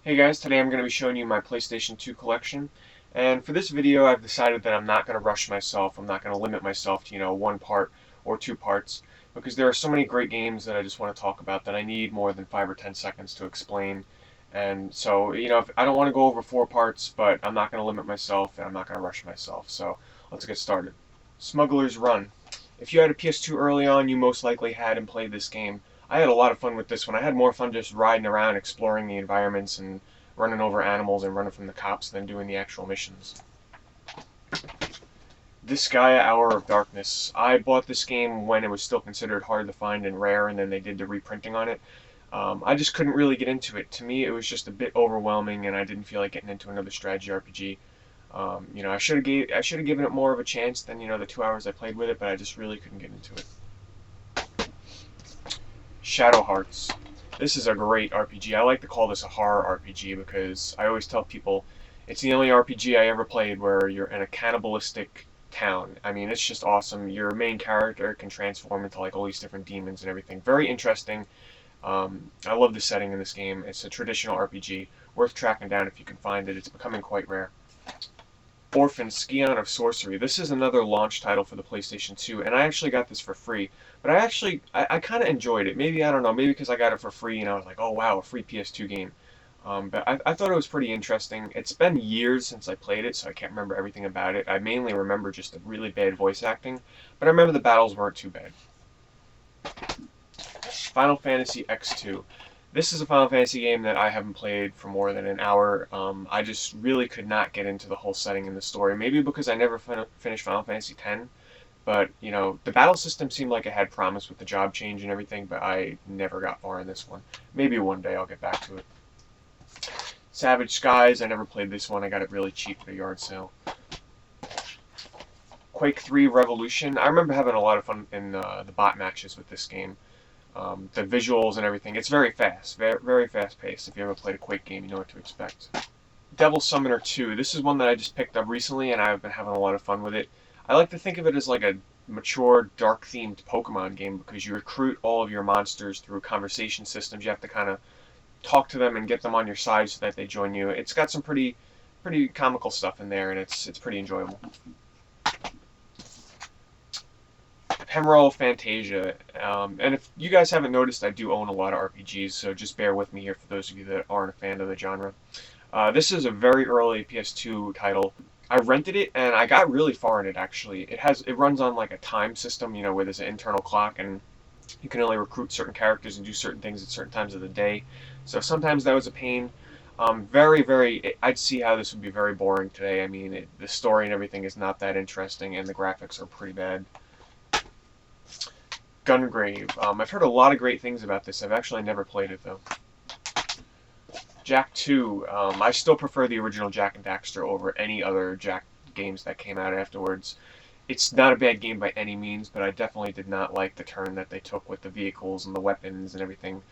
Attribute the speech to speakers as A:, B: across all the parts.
A: Hey guys, today I'm going to be showing you my PlayStation 2 collection, and for this video I've decided that I'm not going to rush myself. I'm not going to limit myself to, one part or two parts, because there are so many great games that I just want to talk about that I need more than 5 or 10 seconds to explain. And so, if, I don't want to go over 4 parts, but I'm not going to limit myself and I'm not going to rush myself. So let's get started. Smuggler's Run. If you had a PS2 early on, you most likely had and played this game. I had a lot of fun with this one. I had more fun just riding around, exploring the environments, and running over animals and running from the cops than doing the actual missions. Disgaea Hour of Darkness. I bought this game when it was still considered hard to find and rare, and then they did the reprinting on it. I just couldn't really get into it. To me, it was just a bit overwhelming, and I didn't feel like getting into another strategy RPG. I should have given it more of a chance than the 2 hours I played with it, but I just really couldn't get into it. Shadow Hearts. This is a great RPG. I like to call this a horror RPG because I always tell people it's the only RPG I ever played where you're in a cannibalistic town. I mean, it's just awesome. Your main character can transform into like all these different demons and everything. Very interesting. I love the setting in this game. It's a traditional RPG, worth tracking down if you can find it. It's becoming quite rare. Orphan Scion of Sorcery. This is another launch title for the PlayStation 2, and I actually got this for free. But I kind of enjoyed it. Maybe, I don't know, maybe because I got it for free and I was like, oh wow, a free PS2 game. But I thought it was pretty interesting. It's been years since I played it, so I can't remember everything about it. I mainly remember just the really bad voice acting, but I remember the battles weren't too bad. Final Fantasy X2. This is a Final Fantasy game that I haven't played for more than an hour. I just really could not get into the whole setting and the story. Maybe because I never finished Final Fantasy X, but the battle system seemed like it had promise with the job change and everything, but I never got far in this one. Maybe one day I'll get back to it. Savage Skies. I never played this one. I got it really cheap at a yard sale. Quake 3 Revolution. I remember having a lot of fun in the bot matches with this game. The visuals and everything. It's very fast, very, very fast paced. If you ever played a Quake game, you know what to expect. Devil Summoner 2. This is one that I just picked up recently, and I've been having a lot of fun with it. I like to think of it as like a mature, dark-themed Pokemon game because you recruit all of your monsters through conversation systems. You have to kind of talk to them and get them on your side so that they join you. It's got some pretty comical stuff in there, and it's pretty enjoyable. Emerald Fantasia. And if you guys haven't noticed, I do own a lot of RPGs, so just bear with me here for those of you that aren't a fan of the genre. This is a very early PS2 title. I rented it and I got really far in it actually. It runs on like a time system, where there's an internal clock and you can only recruit certain characters and do certain things at certain times of the day. So sometimes that was a pain. I'd see how this would be very boring today. I mean, the story and everything is not that interesting, and the graphics are pretty bad. Gungrave. I've heard a lot of great things about this. I've actually never played it though. Jak 2. I still prefer the original Jak and Daxter over any other Jak games that came out afterwards. It's not a bad game by any means, but I definitely did not like the turn that they took with the vehicles and the weapons and everything.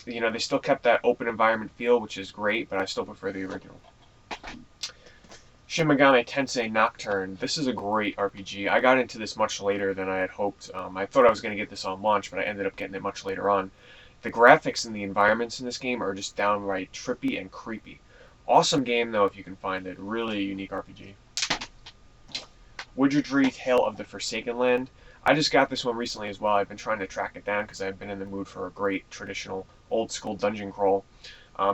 A: They still kept that open environment feel, which is great, but I still prefer the original. Shin Megami Tensei Nocturne. This is a great RPG. I got into this much later than I had hoped. I thought I was going to get this on launch, but I ended up getting it much later on. The graphics and the environments in this game are just downright trippy and creepy. Awesome game, though, if you can find it. Really unique RPG. Wizardry Tale of the Forsaken Land. I just got this one recently as well. I've been trying to track it down because I've been in the mood for a great traditional old-school dungeon crawl.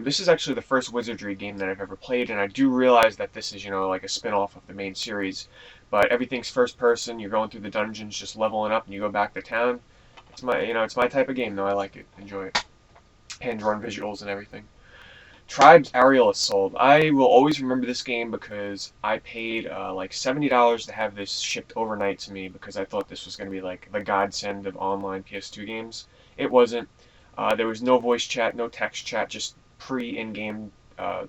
A: This is actually the first Wizardry game that I've ever played, and I do realize that this is, like a spin-off of the main series. But everything's first person, you're going through the dungeons, just leveling up, and you go back to town. It's my type of game, though. I like it. Enjoy it. Hand-drawn visuals and everything. Tribes Aerial Assault. I will always remember this game because I paid like $70 to have this shipped overnight to me because I thought this was going to be like the godsend of online PS2 games. It wasn't. There was no voice chat, no text chat, just pre-in-game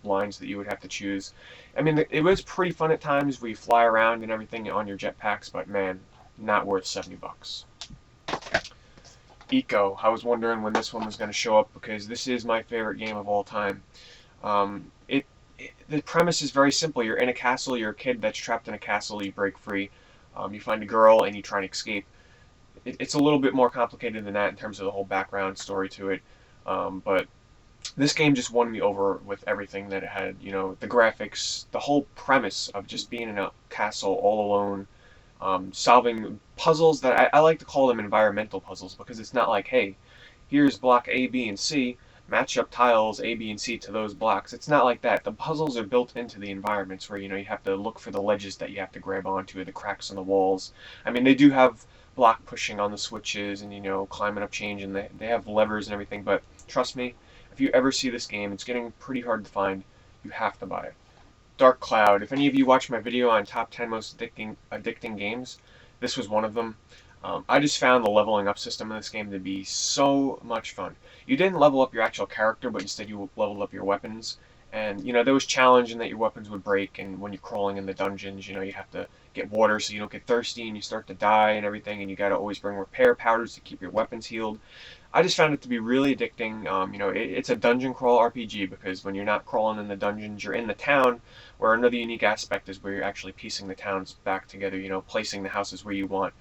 A: lines that you would have to choose. I mean, it was pretty fun at times where you fly around and everything on your jetpacks, but man, not worth $70. Eco. I was wondering when this one was going to show up because this is my favorite game of all time. The premise is very simple. You're in a castle, you're a kid that's trapped in a castle, you break free, you find a girl, and you try and escape. It's a little bit more complicated than that in terms of the whole background story to it, but This game just won me over with everything that it had. You know, the graphics, the whole premise of just being in a castle all alone, solving puzzles that I like to call them environmental puzzles, because it's not like, hey, here's block A, B, and C, match up tiles A, B, and C to those blocks. It's not like that. The puzzles are built into the environments where, you know, you have to look for the ledges that you have to grab onto, the cracks in the walls. I mean, they do have block pushing on the switches and, you know, climbing up change, and they have levers and everything, but trust me, if you ever see this game, it's getting pretty hard to find. You have to buy it. Dark Cloud. If any of you watched my video on top 10 most addicting games, this was one of them. I just found the leveling up system in this game to be so much fun. You didn't level up your actual character, but instead you leveled up your weapons. And, you know, there was challenge in that your weapons would break, and when you're crawling in the dungeons, you know, you have to get water so you don't get thirsty and you start to die and everything, and you gotta always bring repair powders to keep your weapons healed. I just found it to be really addicting. You know, it's a dungeon crawl RPG, because when you're not crawling in the dungeons, you're in the town, where another unique aspect is where you're actually piecing the towns back together, you know, placing the houses where you want,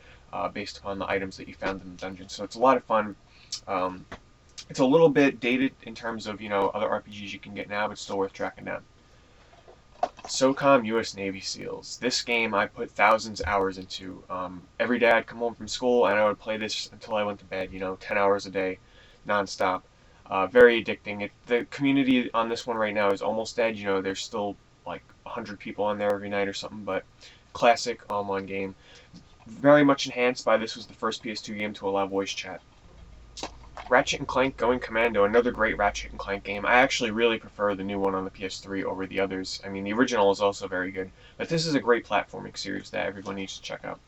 A: based upon the items that you found in the dungeon. So it's a lot of fun. Um, it's a little bit dated in terms of, you know, other RPGs you can get now, but still worth tracking down. SOCOM US Navy SEALs. This game I put thousands of hours into. Every day I'd come home from school and I would play this until I went to bed, you know, 10 hours a day, nonstop. Very addicting. The community on this one right now is almost dead. You know, there's still like 100 people on there every night or something, but classic online game. Very much enhanced by this was the first PS2 game to allow voice chat. Ratchet and Clank Going Commando, another great Ratchet and Clank game. I actually really prefer the new one on the PS3 over the others. I mean, the original is also very good, but this is a great platforming series that everyone needs to check out.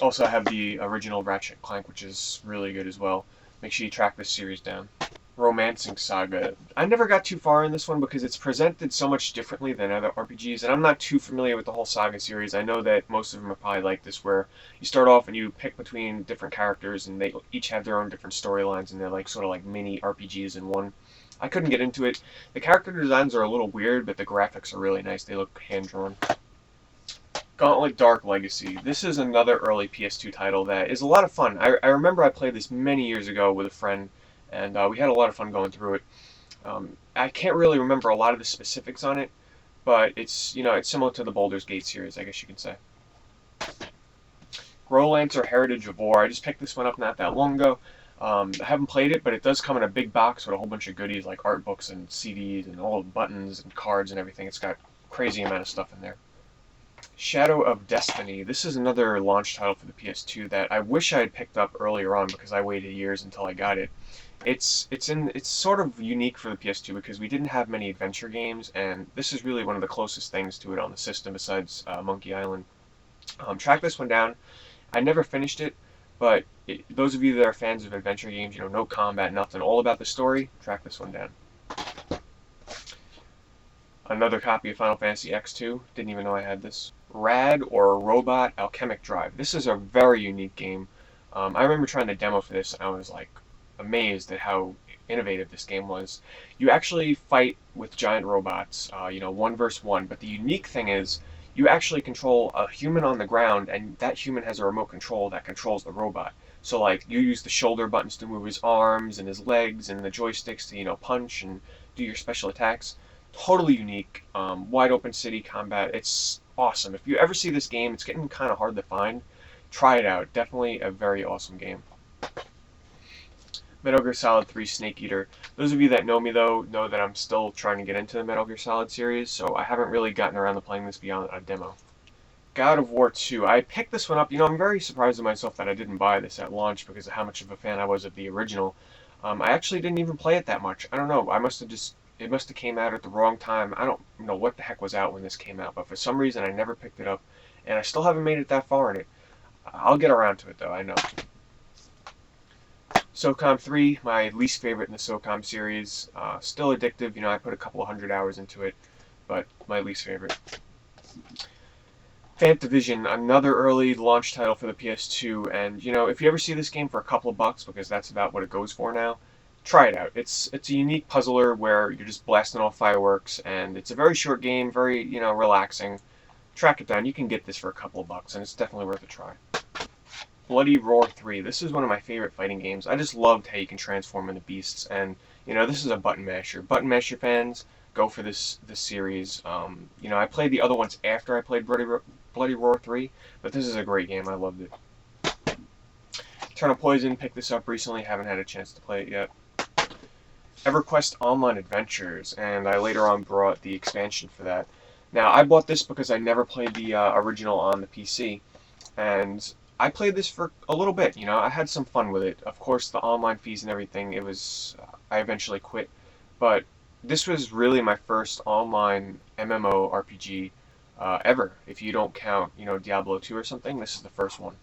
A: Also, I have the original Ratchet and Clank, which is really good as well. Make sure you track this series down. Romancing Saga. I never got too far in this one because it's presented so much differently than other RPGs, and I'm not too familiar with the whole Saga series. I know that most of them are probably like this, where you start off and you pick between different characters, and they each have their own different storylines, and they're like sort of like mini RPGs in one. I couldn't get into it. The character designs are a little weird, but the graphics are really nice. They look hand-drawn. Gauntlet Dark Legacy. This is another early PS2 title that is a lot of fun. I remember I played this many years ago with a friend, and we had a lot of fun going through it. I can't really remember a lot of the specifics on it, but it's, you know, it's similar to the Baldur's Gate series, I guess you could say. Growlancer Heritage of War. I just picked this one up not that long ago. I haven't played it, but it does come in a big box with a whole bunch of goodies like art books and CDs and all the buttons and cards and everything. It's got a crazy amount of stuff in there. Shadow of Destiny. This is another launch title for the PS2 that I wish I had picked up earlier on, because I waited years until I got it. It's sort of unique for the PS2 because we didn't have many adventure games, and this is really one of the closest things to it on the system besides Monkey Island. Track this one down. I never finished it, but those of you that are fans of adventure games, you know, no combat, nothing, all about the story, track this one down. Another copy of Final Fantasy X2. Didn't even know I had this. Rad, or Robot Alchemic Drive. This is a very unique game. I remember trying the demo for this, and I was like amazed at how innovative this game was. You actually fight with giant robots, you know, 1 versus 1. But the unique thing is, you actually control a human on the ground, and that human has a remote control that controls the robot. So like, you use the shoulder buttons to move his arms and his legs, and the joysticks to, you know, punch and do your special attacks. Totally unique, wide open city combat. It's awesome. If you ever see this game, it's getting kind of hard to find. Try it out. Definitely a very awesome game. Metal Gear Solid 3 Snake Eater. Those of you that know me, though, know that I'm still trying to get into the Metal Gear Solid series, so I haven't really gotten around to playing this beyond a demo. God of War 2. I picked this one up. You know, I'm very surprised at myself that I didn't buy this at launch because of how much of a fan I was of the original. I actually didn't even play it that much. I don't know. It must have came out at the wrong time. I don't know what the heck was out when this came out, but for some reason I never picked it up, and I still haven't made it that far in it. I'll get around to it, though, I know. SOCOM 3, my least favorite in the SOCOM series. Still addictive. You know, I put a couple of 100 hours into it, but my least favorite. Fantavision, another early launch title for the PS2, and you know, if you ever see this game for a couple of bucks, because that's about what it goes for now, try it out. It's a unique puzzler where you're just blasting off fireworks, and it's a very short game, very, you know, relaxing. Track it down. You can get this for a couple of bucks, and it's definitely worth a try. Bloody Roar 3. This is one of my favorite fighting games. I just loved how you can transform into beasts, and You know, this is a button masher. Button masher fans go for this series. You know, I played the other ones after I played Bloody Roar 3, but this is a great game. I loved it. Eternal Poison, picked this up recently. Haven't had a chance to play it yet. EverQuest Online Adventures, and I later on brought the expansion for that. Now, I bought this because I never played the original on the PC, and I played this for a little bit. You know, I had some fun with it. Of course, the online fees and everything, it was, I eventually quit, but this was really my first online MMO RPG ever. If you don't count, you know, Diablo 2 or something, this is the first one.